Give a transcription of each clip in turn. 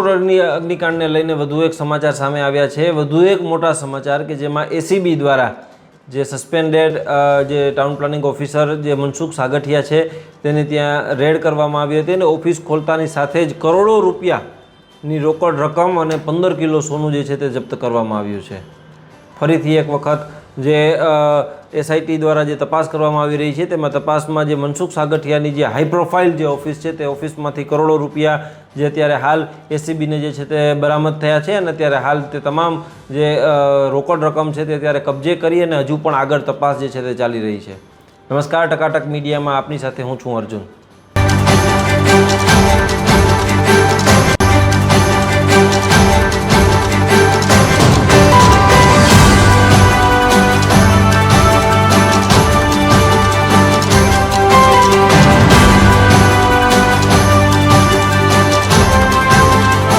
કરોડની અગ્નિકાંડને લઈને વધુ એક સમાચાર સામે આવ્યા છે। વધુ એક મોટા સમાચાર કે જેમાં એસીબી દ્વારા જે સસ્પેન્ડેડ જે ટાઉન પ્લાનિંગ ઓફિસર જે મનસુખ સાગઠિયા છે તેને ત્યાં રેડ કરવામાં આવી હતી અને ઓફિસ ખોલતાની સાથે જ કરોડો રૂપિયાની રોકડ રકમ અને 15 કિલો સોનું જે છે તે જપ્ત કરવામાં આવ્યું છે। ફરીથી એક વખત જે એસઆઈટી દ્વારા જે તપાસ કરવામાં આવી રહી છે તેમાં તપાસમાં જે મનસુખ સાગઠિયાની જે હાઈ પ્રોફાઇલ જે ઓફિસ છે તે ઓફિસમાંથી કરોડો રૂપિયા જે અત્યારે હાલ એસીબીને જે છે તે બરામદ થયા છે અને અત્યારે હાલ તે તમામ જે રોકડ રકમ છે તે અત્યારે કબજે કરી અને હજુ પણ આગળ તપાસ જે છે તે ચાલી રહી છે। નમસ્કાર, ટકાટક મીડિયામાં આપની સાથે હું છું અર્જુન।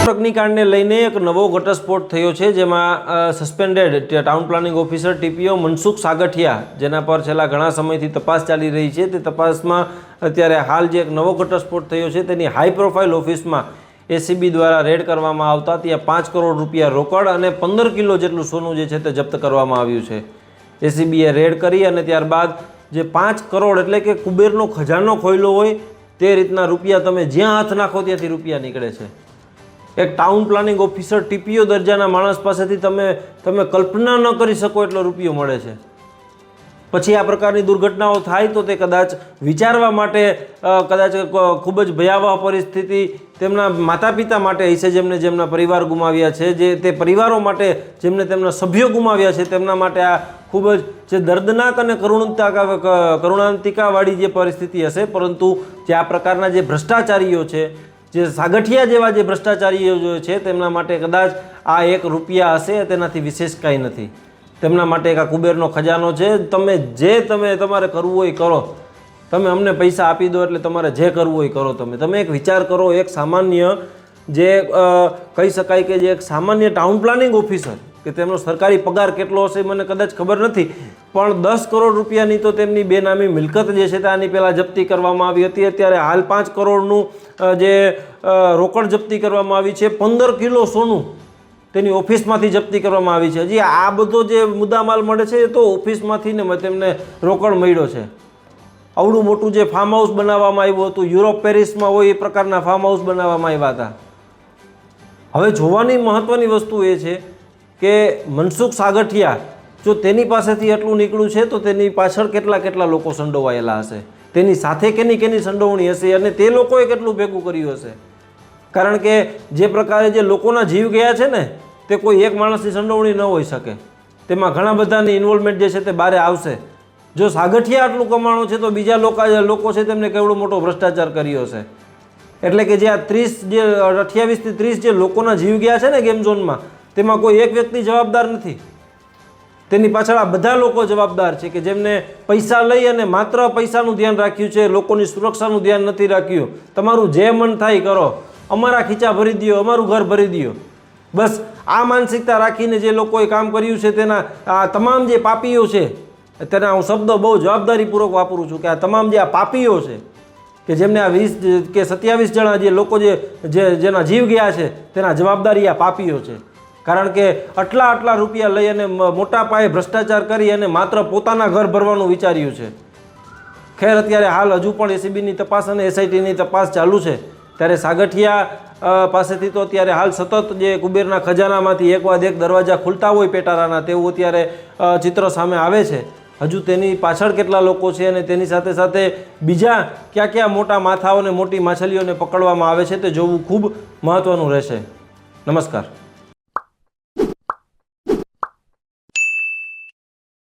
અગ્નિકાંડને લઈને એક નવો ઘટસ્ફોટ થયો છે જેમાં suspended town planning officer TPO Mansukh Sagathiya જેના પર છેલ્લા ઘણા સમયથી તપાસ ચાલી રહી છે તે તપાસમાં અત્યારે હાલ જે એક નવો ઘટસ્ફોટ થયો છે તેની હાઈ પ્રોફાઇલ ઓફિસમાં એસીબી દ્વારા રેડ કરવામાં આવતા ત્યાં 5 કરોડ રૂપિયા રોકડ અને 15 કિલો જેટલું સોનું જે છે તે જપ્ત કરવામાં આવ્યું છે। એસીબીએ રેડ કરી અને ત્યારબાદ જે 5 કરોડ એટલે કે કુબેરનો ખજાનો ખોલ્યો હોય તે રીતના રૂપિયા તમે જ્યાં હાથ નાખો ત્યાંથી રૂપિયા નીકળે છે। એક ટાઉન પ્લાનિંગ ઓફિસર ટીપીઓ દરજાના માણસ પાસેથી તમે કલ્પના ન કરી શકો એટલો રૂપિયો મળે છે। પછી આ પ્રકારની દુર્ઘટનાઓ થાય તો તે કદાચ વિચારવા માટે કદાચ ખૂબ જ ભયાવહ પરિસ્થિતિ તેમના માતા પિતા માટે હશે જેમના પરિવાર ગુમાવ્યા છે, જે તે પરિવારો માટે જેમને તેમના સભ્યો ગુમાવ્યા છે તેમના માટે આ ખૂબ જ જે દર્દનાક અને કરુણાંતિકાવાળી જે પરિસ્થિતિ હશે। પરંતુ જે આ પ્રકારના જે ભ્રષ્ટાચારીઓ છે, જે સાગઠિયા જેવા જે ભ્રષ્ટાચારીઓ છે તેમના માટે કદાચ આ 1 રૂપિયા હશે તેનાથી વિશેષ કાંઈ નથી। તેમના માટે એક આ કુબેરનો ખજાનો છે। તમે તમારે કરવું હોય કરો, તમે અમને પૈસા આપી દો એટલે તમારે જે કરવું હોય કરો। તમે એક વિચાર કરો, એક સામાન્ય જે કહી શકાય કે જે એક સામાન્ય ટાઉન પ્લાનિંગ ઓફિસર કે તેમનો સરકારી પગાર કેટલો હશે મને કદાચ ખબર નથી, પણ 10 કરોડ રૂપિયાની તો તેમની બેનામી મિલકત જે છે તે આની પહેલાં જપ્તી કરવામાં આવી હતી। અત્યારે હાલ 5 કરોડનું જે રોકડ જપ્તી કરવામાં આવી છે, 15 કિલો સોનું તેની ઓફિસમાંથી જપ્તી કરવામાં આવી છે। હજી આ બધો જે મુદ્દામાલ મળે છે એ તો ઓફિસમાંથી ને તેમને રોકડ મળ્યો છે। આવડું મોટું જે ફાર્મ હાઉસ બનાવવામાં આવ્યું હતું, યુરોપ પેરિસમાં હોય એ પ્રકારના ફાર્મ હાઉસ બનાવવામાં આવ્યા હતા। હવે જોવાની મહત્ત્વની વસ્તુ એ છે કે મનસુખ સાગઠિયા જો તેની પાસેથી એટલું નીકળ્યું છે તો તેની પાછળ કેટલા લોકો સંડોવાયેલા હશે, તેની સાથે કેની સંડોવણી હશે અને તે લોકોએ કેટલું ભેગું કર્યું હશે। કારણ કે જે પ્રકારે જે લોકોના જીવ ગયા છે ને તે કોઈ એક માણસની સંડોવણી ન હોઈ શકે, તેમાં ઘણા બધાની ઇન્વોલ્વમેન્ટ જે છે તે બહાર આવશે। જો સાગઠિયા આટલું કમાણું છે તો બીજા લોકો છે તેમને કેવડો મોટો ભ્રષ્ટાચાર કર્યો હશે। એટલે કે જે આ 28 થી 30 જે લોકોના જીવ ગયા છે ને ગેમ ઝોનમાં, તેમાં કોઈ એક વ્યક્તિ જવાબદાર નથી, તેની પાછળ આ બધા લોકો જવાબદાર છે કે જેમને પૈસા લઈ અને માત્ર પૈસાનું ધ્યાન રાખ્યું છે, લોકોની સુરક્ષાનું ધ્યાન નથી રાખ્યું। તમારું જે મન થાય કરો, અમારા ખીચા ભરી દો, અમારું ઘર ભરી દો, બસ આ માનસિકતા રાખીને જે લોકોએ કામ કર્યું છે તેના આ તમામ જે પાપીઓ છે, તેના હું શબ્દો બહુ જવાબદારીપૂર્વક વાપરું છું કે આ તમામ જે આ પાપીઓ છે કે જેમને આ 20 કે 27 જણા જે લોકો જેના જીવ ગયા છે તેના જવાબદારી આ પાપીઓ છે। કારણ કે આટલા રૂપિયા લઈ અને મોટા પાયે ભ્રષ્ટાચાર કરી અને માત્ર પોતાના ઘર ભરવાનું વિચાર્યું છે। ખેર અત્યારે હાલ હજુ પણ એસીબીની તપાસ અને એસઆઈટીની તપાસ ચાલુ છે, ત્યારે સાગઠિયા પાસેથી તો અત્યારે હાલ સતત જે કુબેરના ખજાનામાંથી એક બાદ એક દરવાજા ખુલતા હોય પેટારાના તેવું અત્યારે ચિત્ર સામે આવે છે। હજુ તેની પાછળ કેટલા લોકો છે અને તેની સાથે સાથે બીજા ક્યાં મોટા માથાઓને મોટી માછલીઓને પકડવામાં આવે છે તે જોવું ખૂબ મહત્ત્વનું રહેશે। નમસ્કાર।